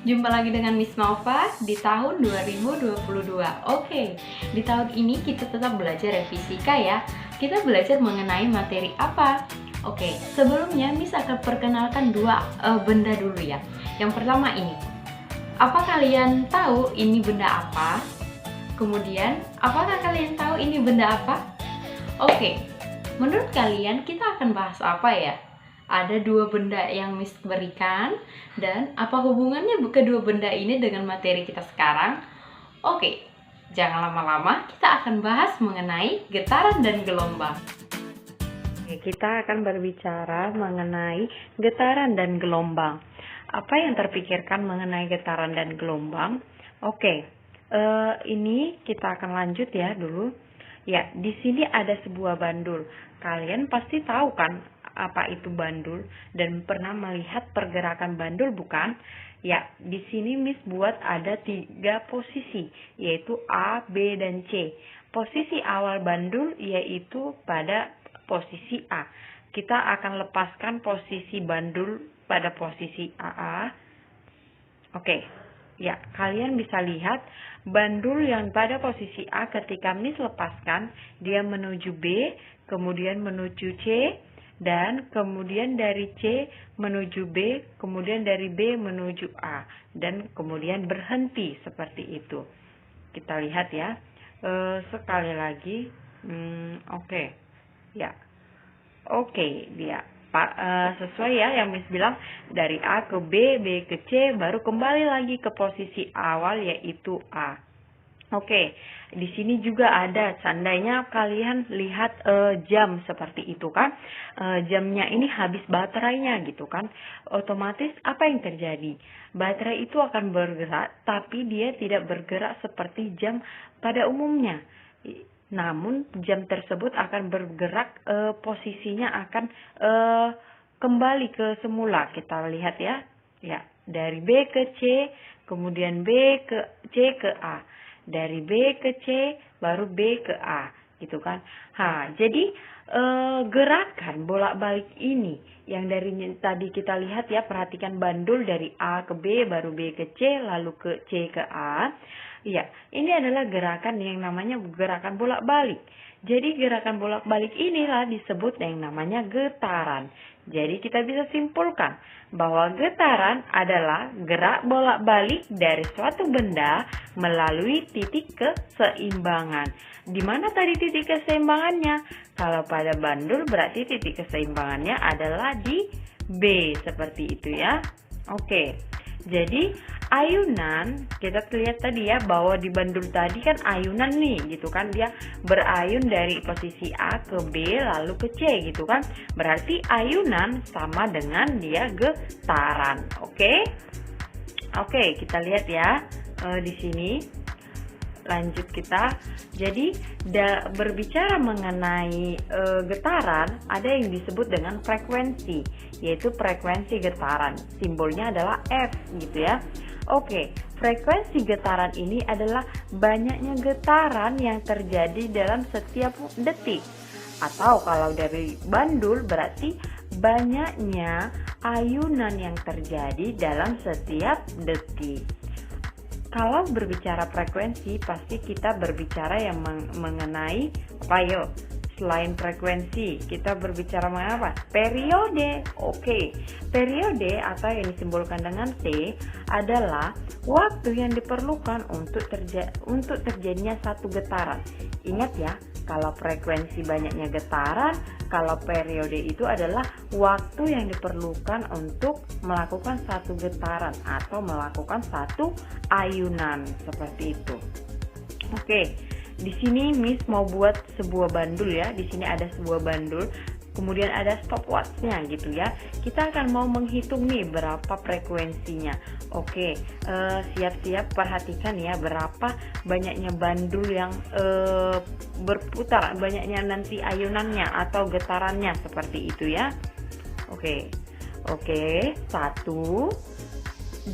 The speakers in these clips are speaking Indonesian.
Jumpa lagi dengan Miss Nova di tahun 2022. Oke, di tahun ini kita tetap belajar fisika ya. Kita belajar mengenai materi apa? Oke, sebelumnya Miss akan perkenalkan dua benda dulu ya. Yang pertama ini. Apa kalian tahu ini benda apa? Kemudian, apakah kalian tahu ini benda apa? Oke, menurut kalian kita akan bahas apa ya? Ada dua benda yang Miss berikan, dan apa hubungannya kedua benda ini dengan materi kita sekarang? Oke, jangan lama-lama, kita akan bahas mengenai getaran dan gelombang. Oke, kita akan berbicara mengenai getaran dan gelombang. Apa yang terpikirkan mengenai getaran dan gelombang? Oke, ini kita akan lanjut ya dulu. Ya, di sini ada sebuah bandul. Kalian pasti tahu kan apa itu bandul dan pernah melihat pergerakan bandul bukan? Ya, di sini Miss buat ada 3 posisi, yaitu A, B, dan C. Posisi awal bandul yaitu pada posisi A. Kita akan lepaskan posisi bandul pada posisi AA. Oke, ya, kalian bisa lihat bandul yang pada posisi A ketika Miss lepaskan, dia menuju B, kemudian menuju C, dan kemudian dari C menuju B, kemudian dari B menuju A, dan kemudian berhenti seperti itu. Kita lihat ya, sekali lagi, oke, ya, oke, dia sesuai ya yang Miss bilang, dari A ke B, B ke C, baru kembali lagi ke posisi awal yaitu A. Oke, di sini juga ada, seandainya kalian lihat jam seperti itu kan, jamnya ini habis baterainya gitu kan, otomatis apa yang terjadi? Baterai itu akan bergerak, tapi dia tidak bergerak seperti jam pada umumnya. Namun jam tersebut akan bergerak, posisinya akan kembali ke semula. Kita lihat ya, ya, dari B ke C, kemudian C ke A. Dari B ke C, baru B ke A, gitu kan. Jadi gerakan bolak-balik ini yang dari tadi kita lihat ya, perhatikan bandul dari A ke B, baru B ke C, lalu ke C ke A. Ya, ini adalah gerakan yang namanya gerakan bolak-balik. Jadi gerakan bolak-balik inilah disebut yang namanya getaran. Jadi kita bisa simpulkan bahwa getaran adalah gerak bolak-balik dari suatu benda melalui titik keseimbangan. Di mana tadi titik keseimbangannya? Kalau pada bandul berarti titik keseimbangannya adalah di B, seperti itu ya. Oke. Jadi ayunan, kita lihat tadi ya bahwa di bandul tadi kan ayunan nih gitu kan, dia berayun dari posisi A ke B lalu ke C gitu kan. Berarti ayunan sama dengan dia getaran. Oke, kita lihat ya di sini. Lanjut kita. Jadi berbicara mengenai getaran, ada yang disebut dengan frekuensi, yaitu frekuensi getaran. Simbolnya adalah F gitu ya. Oke, frekuensi getaran ini adalah banyaknya getaran yang terjadi dalam setiap detik. Atau kalau dari bandul berarti banyaknya ayunan yang terjadi dalam setiap detik. Kalau berbicara frekuensi, pasti kita berbicara yang mengenai apa yuk? Selain frekuensi, kita berbicara mengenai apa? Periode. Oke, periode atau yang disimbolkan dengan T adalah waktu yang diperlukan untuk terjadinya satu getaran. Ingat ya, kalau frekuensi banyaknya getaran, kalau periode itu adalah waktu yang diperlukan untuk melakukan satu getaran atau melakukan satu ayunan, seperti itu. Oke, di sini Miss mau buat sebuah bandul ya. Di sini ada sebuah bandul, kemudian ada stopwatchnya gitu ya. Kita akan mau menghitung nih berapa frekuensinya. Oke, siap-siap perhatikan ya berapa banyaknya bandul yang berputar, banyaknya nanti ayunannya atau getarannya, seperti itu ya. Oke, 1, 2,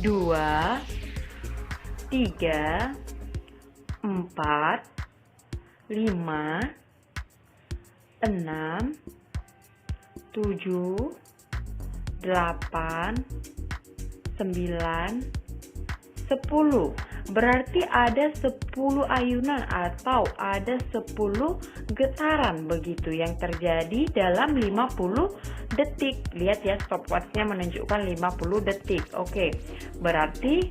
3, 4, 5, 6, 7, 8, 9, 10. Berarti ada 10 ayunan atau ada 10 getaran begitu yang terjadi dalam 50 detik. Lihat ya, stopwatch-nya menunjukkan 50 detik. Oke, berarti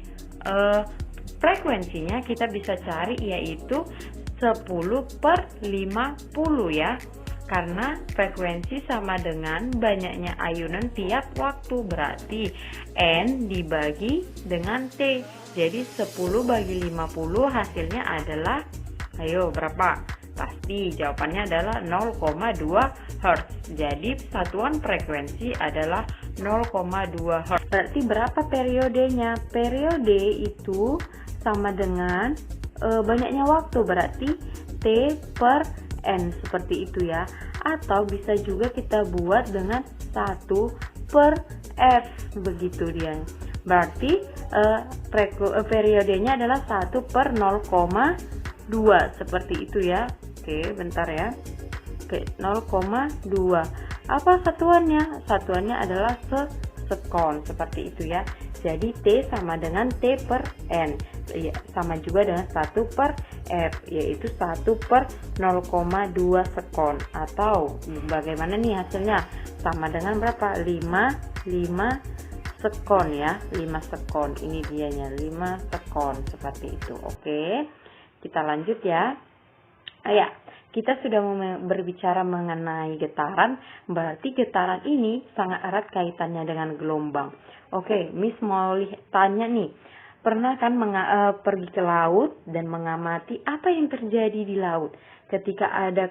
frekuensinya kita bisa cari yaitu 10 per 50 ya. Karena frekuensi sama dengan banyaknya ayunan tiap waktu, berarti N dibagi dengan T. Jadi 10 bagi 50 hasilnya adalah, ayo berapa? Pasti jawabannya adalah 0,2 Hz. Jadi satuan frekuensi adalah 0,2 Hz. Berarti berapa periodenya? Periode itu sama dengan banyaknya waktu, berarti T per N, seperti itu ya. Atau bisa juga kita buat dengan 1 per F, begitu dia. Berarti periodenya adalah 1 per 0,2, seperti itu ya. Oke, bentar ya. Oke, 0,2. Apa satuannya? Satuannya adalah sekon, seperti itu ya. Jadi T sama dengan T per N, ya, sama juga dengan 1 per F, yaitu 1 per 0,2 sekon. Atau bagaimana nih hasilnya? Sama dengan berapa? 5 sekon ya, 5 sekon. Ini dianya, 5 sekon, seperti itu. Oke, kita lanjut ya. Ya, kita sudah berbicara mengenai getaran, berarti getaran ini sangat erat kaitannya dengan gelombang. Oke, Miss mau tanya nih, pernah kan pergi ke laut dan mengamati apa yang terjadi di laut? Ketika ada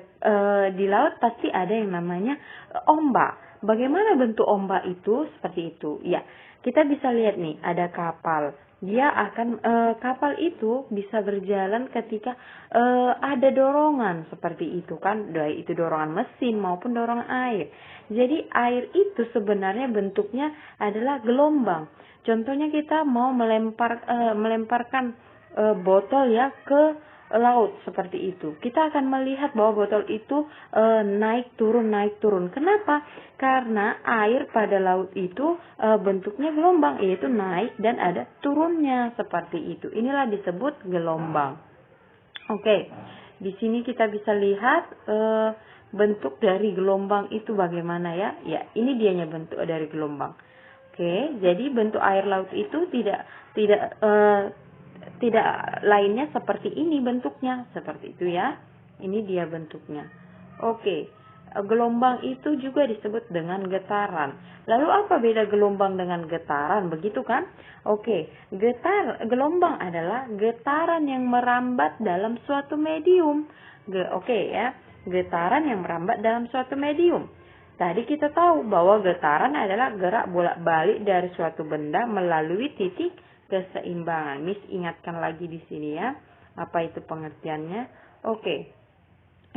di laut pasti ada yang namanya ombak. Bagaimana bentuk ombak itu? Seperti itu. Ya, kita bisa lihat nih, ada kapal. Dia akan kapal itu bisa berjalan ketika ada dorongan seperti itu kan, baik itu dorongan mesin maupun dorongan air. Jadi air itu sebenarnya bentuknya adalah gelombang. Contohnya kita mau melemparkan botol ya ke laut seperti itu. Kita akan melihat bahwa botol itu naik turun. Kenapa? Karena air pada laut itu bentuknya gelombang, yaitu naik dan ada turunnya seperti itu. Inilah disebut gelombang. Oke, di sini kita bisa lihat bentuk dari gelombang itu bagaimana ya? Ya, ini dianya bentuk dari gelombang. Oke, jadi bentuk air laut itu tidak lainnya seperti ini bentuknya, seperti itu ya. Ini dia bentuknya. Oke, gelombang itu juga disebut dengan getaran. Lalu apa beda gelombang dengan getaran, begitu kan? Oke, gelombang adalah getaran yang merambat dalam suatu medium. Oke ya, getaran yang merambat dalam suatu medium. Tadi kita tahu bahwa getaran adalah gerak bolak-balik dari suatu benda melalui titik keseimbangan. Miss ingatkan lagi di sini ya, apa itu pengertiannya. Oke,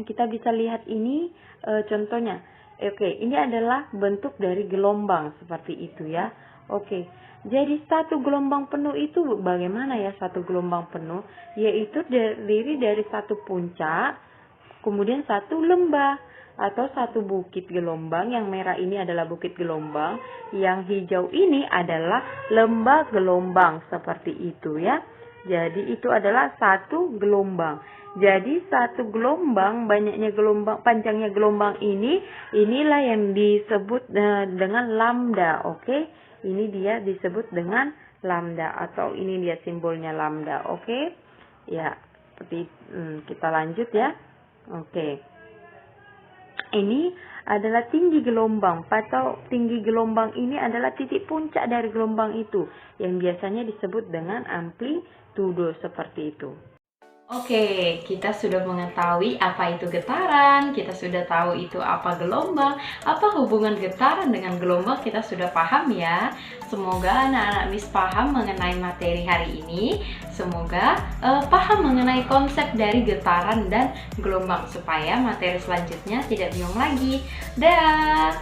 kita bisa lihat ini contohnya. Oke, ini adalah bentuk dari gelombang seperti itu ya. Oke, jadi satu gelombang penuh itu bagaimana ya? Satu gelombang penuh yaitu terdiri dari satu puncak, kemudian satu lembah atau satu bukit gelombang. Yang merah ini adalah bukit gelombang, yang hijau ini adalah lembah gelombang, seperti itu ya. Jadi itu adalah satu gelombang. Jadi satu gelombang, banyaknya gelombang, panjangnya gelombang inilah yang disebut dengan lambda. Oke, ini dia disebut dengan lambda, atau ini dia simbolnya lambda. Oke, ya, seperti kita lanjut ya. Oke. Ini adalah tinggi gelombang, atau tinggi gelombang ini adalah titik puncak dari gelombang itu, yang biasanya disebut dengan amplitudo, seperti itu. Oke, kita sudah mengetahui apa itu getaran, kita sudah tahu itu apa gelombang, apa hubungan getaran dengan gelombang, kita sudah paham ya. Semoga anak-anak Miss paham mengenai materi hari ini. Semoga paham mengenai konsep dari getaran dan gelombang, supaya materi selanjutnya tidak bingung lagi. Dah.